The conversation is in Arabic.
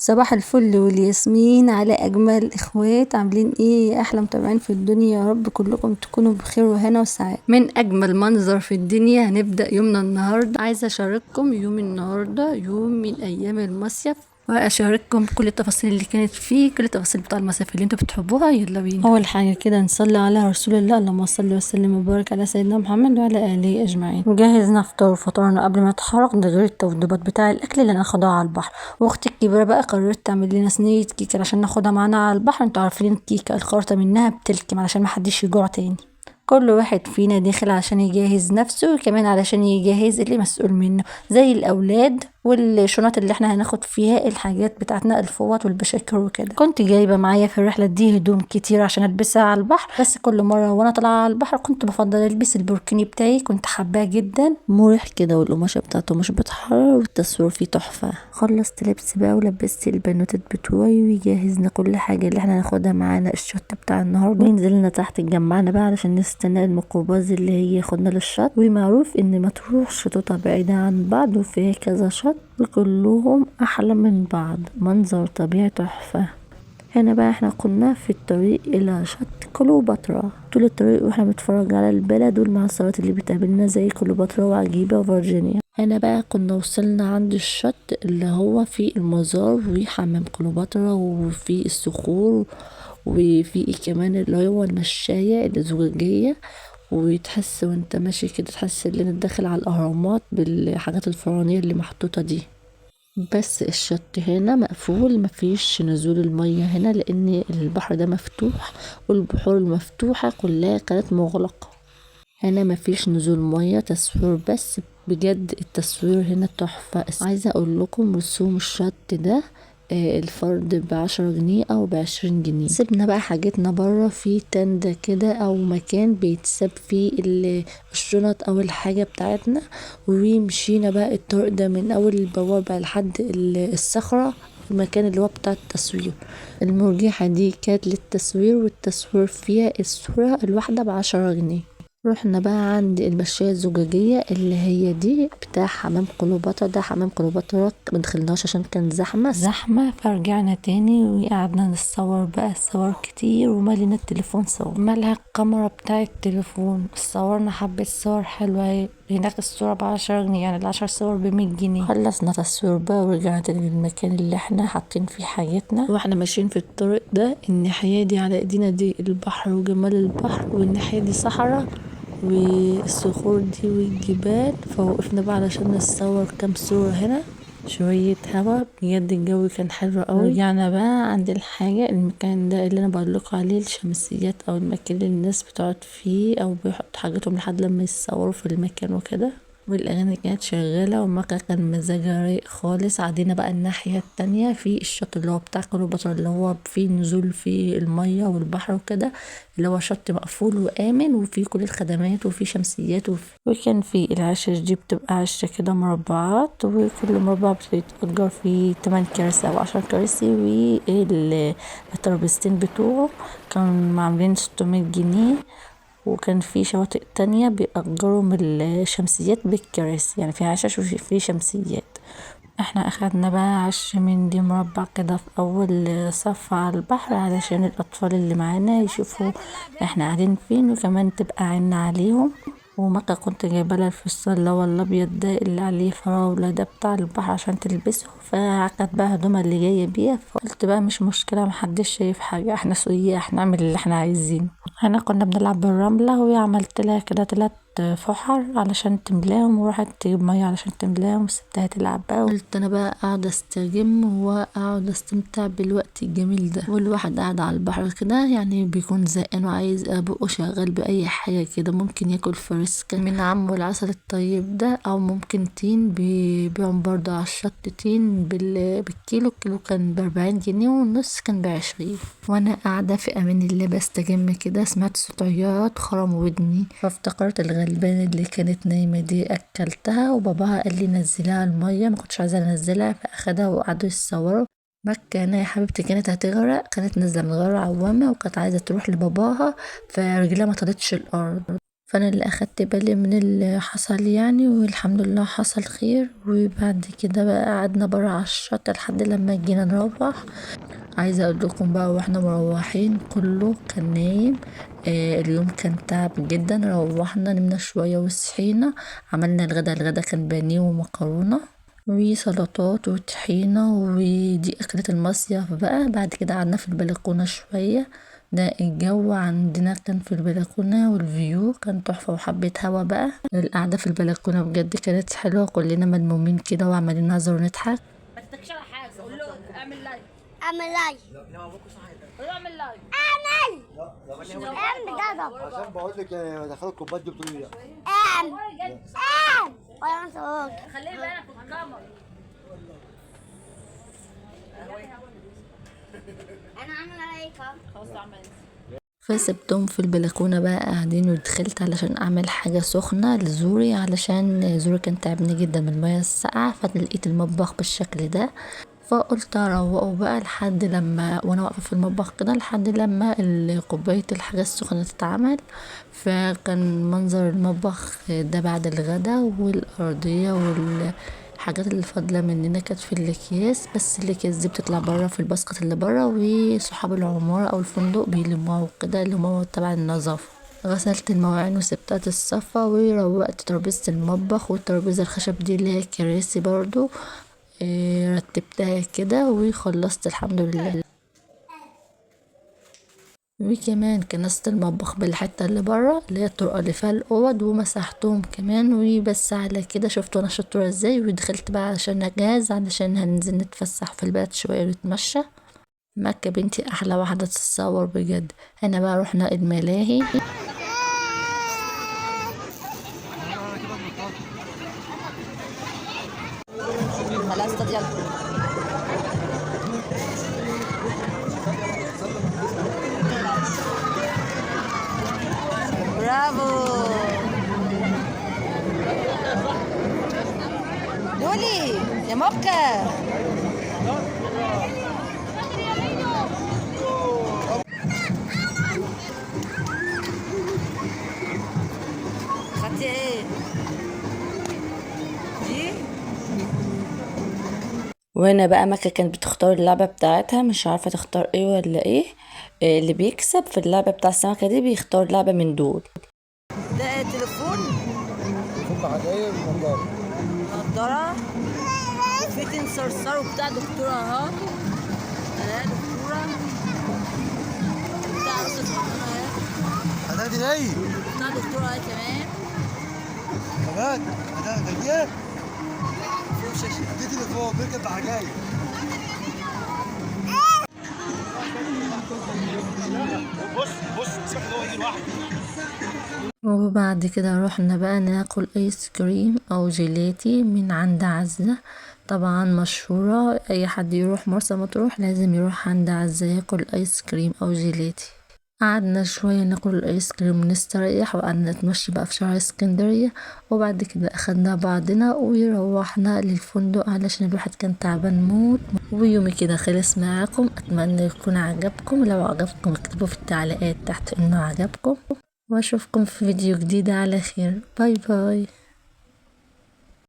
صباح الفل والياسمين على اجمل اخوات. عاملين ايه يا احلى متابعين في الدنيا؟ يا رب كلكم تكونوا بخير وهنا وسعادة. من اجمل منظر في الدنيا هنبدا يومنا النهارده. عايزه اشارككم يوم النهارده، يوم من ايام المصيف، واشارككم كل التفاصيل اللي كانت فيه، كل التفاصيل بتاع المصيف اللي انتوا بتحبوها. يلا بينا. اول حاجه كده نصلي على رسول الله، اللهم صل وسلم وبارك على سيدنا محمد وعلى اله اجمعين. جهزنا فطار وفطرنا قبل ما نتحرك، ده غير التوضيبات بتاع الاكل اللي هناخدها على البحر. واختي الكبيره بقى قررت تعمل لنا صينيه كيكه عشان ناخدها معانا على البحر. انتوا عارفين الكيكه الخرطه منها بتلكم علشان محدش يجوع تاني. كل واحد فينا داخل عشان يجهز نفسه، وكمان علشان يجهز اللي مسؤول منه، زي الاولاد والشنط اللي احنا هناخد فيها الحاجات بتاعتنا، الفوط والبشاكر وكده. كنت جايبه معايا في الرحله دي هدوم كتير عشان البسها على البحر، بس كل مره وانا طالعه على البحر كنت بفضل البس البوركيني بتاعي، كنت حباه جدا، مريح كده، والقماشه بتاعته مش بتحرر، والتصوير فيه تحفه. خلصت لبس بقى ولبست البنوتات بتوعي، وجهزنا كل حاجه اللي احنا هناخدها معانا، الشط بتاع النهارده، ونزلنا تحت اتجمعنا بقى علشان نستنى الميكروباص اللي هي ياخدنا للشط. ومعروف ان مطروح شطوطها بعيده عن بعض وفيها كذا شط، وكلهم احلى من بعض، منظر طبيعي تحفه. هنا بقى احنا كنا في الطريق الى شط كليوباترا، طول الطريق واحنا بنتفرج على البلد والمعصرات اللي بتقابلنا زي كليوباترا وعجيبة وفرجينيا. هنا بقى كنا وصلنا عند الشط اللي هو فيه المزار وحمام كليوباترا وفي الصخور، وفي إيه كمان اللي هو المشاية الزجاجية، وتحس وانت ماشي كده تحس ان انت داخل على الاهرامات بالحاجات الفرعونية اللي محطوطة دي. بس الشط هنا مقفول، مفيش نزول المية هنا لان البحر ده مفتوح، والبحور المفتوحة كلها كانت مغلقة. هنا مفيش نزول مية، تصوير بس. بجد التصوير هنا تحفة. عايزة اقول لكم رسوم الشط ده الفرد ب10 جنيه او ب20 جنيه. سيبنا بقى حاجتنا بره في تندة كده او مكان بيتساب فيه الشنط او الحاجة بتاعتنا، ومشينا بقى الطريق ده من اول البوابة لحد الصخرة، المكان اللي هو بتاع التصوير. المرجحة دي كانت للتصوير، والتصوير فيها الصورة الواحدة ب10 جنيه. رحنا بقى عند المشاية الزجاجية اللي هي دي بتاع حمام كليوباترا. ده حمام كليوباترا مدخلناش عشان كان زحمة، فرجعنا تاني وقعدنا نتصور بقى صور كتير، ومالينا التليفون صور، مالها الكاميرا بتاع التليفون. صورنا حبة صور حلوة. هناك الصورة ب10 جنيه، يعني ال10 صور ب100 جنيه. خلصنا تصوير بقى ورجعنا تاني للمكان اللي احنا حاطين فيه حاجتنا. واحنا ماشيين في الطريق ده، الناحية دي على ايدينا دي البحر وجمال البحر، والناحية دي صحراء والصخور دي والجبال. فوقفنا بقى علشان نتصور كام صورة هنا، شوية هوا. بجد الجو كان حلو قوي. رجعنا بقى عند الحاجة، المكان ده اللي انا بقولكوا عليه الشمسيات، او المكان اللي الناس بتقعد فيه او بيحطوا حاجاتهم لحد لما يتصوروا في المكان وكده. والاغاني كانت شغاله والمكان كان مزاجها رايق خالص. عدينا بقى الناحيه التانية في الشط اللي هو بتاع كليوباترا، اللي هو فيه نزول في الميه والبحر وكده، اللي هو شط مقفول وامن وفيه كل الخدمات وفيه شمسيات وكان فيه العشش دي بتبقى عشة كده مربعات، وكل مربع بتتأجر فيه 8 كراسي او 10 كراسي، والترابيزتين بتوعه كانوا عاملين 600 جنيه. وكان في شواطئ تانية بيأجروا من الشمسيات بالكراسي، يعني في عشش وفي شمسيات. احنا اخدنا بقى عش من دي مربع كده في اول صف على البحر، علشان الاطفال اللي معانا يشوفوا احنا قاعدين فين، وكمان تبقى عيننا عليهم. ومكة كنت جايبه لها الفستان اللي هو الابيض ده اللي عليه فراولة، ده بتاع البحر عشان تلبسه. فعكت بقى هدومها اللي جايه بيها، فقلت بقى مش مشكله، محدش شايف حاجه، احنا سياح نعمل اللي احنا عايزينه. هنا كنا بنلعب بالرمله، وهي عملت لها كده 3 فحر علشان تملاهم، وراحت تجيب ميه علشان تملاهم، وسبتها تلعب بقى. قلت انا بقى قاعده استجم واقعد استمتع بالوقت الجميل ده. والواحد قاعد على البحر كده يعني بيكون زهقان وعايز بقه شغال باي حاجه كده، ممكن ياكل فريسكا من عمو العسل الطيب ده، او ممكن تين بيبيعهم برضه على الشط. تين بالكيلو، الكيلو كان ب40 جنيه، والنص كان ب20. وانا قاعده في امان الله بستجم كده، سمعت صوت عياط خرم ودني، فافتكرت الغلبانه اللي كانت نايمه دي، اكلتها. وباباها قال لي نزلها الميه، ما كنتش عايزه انزلها، فاخدها وقعدوا يتصوروا. مكة انا يا حبيبتي كانت هتغرق، كانت نازله من غير عوامه، وكانت عايزه تروح لباباها، فرجلها ما طالتش الارض. فانا اللي اخدت بالي من اللي حصل يعني، والحمد لله حصل خير. وبعد كده بقى قعدنا برا على الشط لحد لما جينا نروح. عايزه اقول لكم بقى واحنا مروحين كله كان نايم. اليوم كان تعب جدا. روحنا نمنا شويه وصحينا، عملنا الغدا كان بانيه ومكرونه وسلطات وطحينة، ودي أكلة المصيف بقى. بعد كده قعدنا في البلكونة شوية. ده الجو عندنا كان في البلكونة، والفيو كان تحفة وحبيت هوا بقى. القعدة في البلكونة بجد كانت حلوة، كلنا ملمومين كده وعمالين نهزر ونضحك. ما تتكش على حاجه، قول له اعمل لايك. اعمل لايك. قول له اعمل لايك. اعمل جدع. عشان بقول لك دخلوا الكوبايات دي بتقولي لا. اعمل ولا انت راجل. خليه بالك في الكاميرا. انا عامل لايك اهو. خلاص اعمل. فسبتهم في البلكونة بقى قاعدين، ودخلت علشان اعمل حاجة سخنة لزوري، علشان زوري كان تعبني جدا من المياه الساقعة. فلقيت المطبخ بالشكل ده، فقلت اروقه بقى لحد لما، وانا واقفة في المطبخ كده، لحد لما كوباية الحاجة السخنة تتعمل. فكان منظر المطبخ ده بعد الغدا، والأرضية والحاجات اللي فاضلة مننا كانت في الأكياس، بس الأكياس دي بتطلع برا في الباسكت اللي برا، وصحاب العمارة أو الفندق بيلموها وكده، اللي هو تبع النظافة. غسلت المواعين وسبتها تتصفى، وروقت ترابيزة المطبخ، والترابيزة الخشب دي اللي هي الكراسي برضو رتبتها كده وخلصت الحمد لله. وكمان كنست المطبخ بالحته اللي بره، اللي هي الطرقه اللي فيها الاوض، ومسحتهم كمان. وبس على كده شفتوا انا شطوره ازاي. ودخلت بقى عشان اجهز، علشان هننزل نتفسح في البلد شويه ونتمشى. مكة بنتي احلى واحده تتصور بجد. هنا بقى رحنا الملاهي. خلاص طب يلا. برافو لولي يا موكا. خدتي ايه دي؟ وهنا بقى مكة كانت بتختار اللعبة بتاعتها، مش عارفة تختار ايه ولا ايه. اللي بيكسب في اللعبة بتاع السمكة دي بيختار لعبة من دول. ده تليفون، ثم عجايب ونضاره. نضارة، وفي صرصار وبتاع دكتورة اهو. اهي دكتورة بتاع قصة دكتورة اهي. هتاخدي ليه؟ بتاع دكتورة اهي كمان. كمان هتاخدي ايه؟ فوق شاشة. هتدي اللي فوق بيركب بعجايب. بص سيبك ان هو يجي لوحده. وبعد كده رحنا بقى ناكل ايس كريم او جيلاتي من عند عزة. طبعا مشهورة، اي حد يروح مرسى مطروح لازم يروح عند عزة ياكل ايس كريم او جيلاتي. قعدنا شوية ناكل الايس كريم ونستريح، وقعدنا نتمشي بقى في شارع اسكندرية. وبعد كده اخدنا بعضنا وروحنا للفندق، علشان الواحد كان تعبان موت. ويومي كده خلص معاكم، اتمنى يكون عجبكم. لو عجبكم اكتبوا في التعليقات تحت انه عجبكم، واشوفكم في فيديو جديد على خير. باي باي.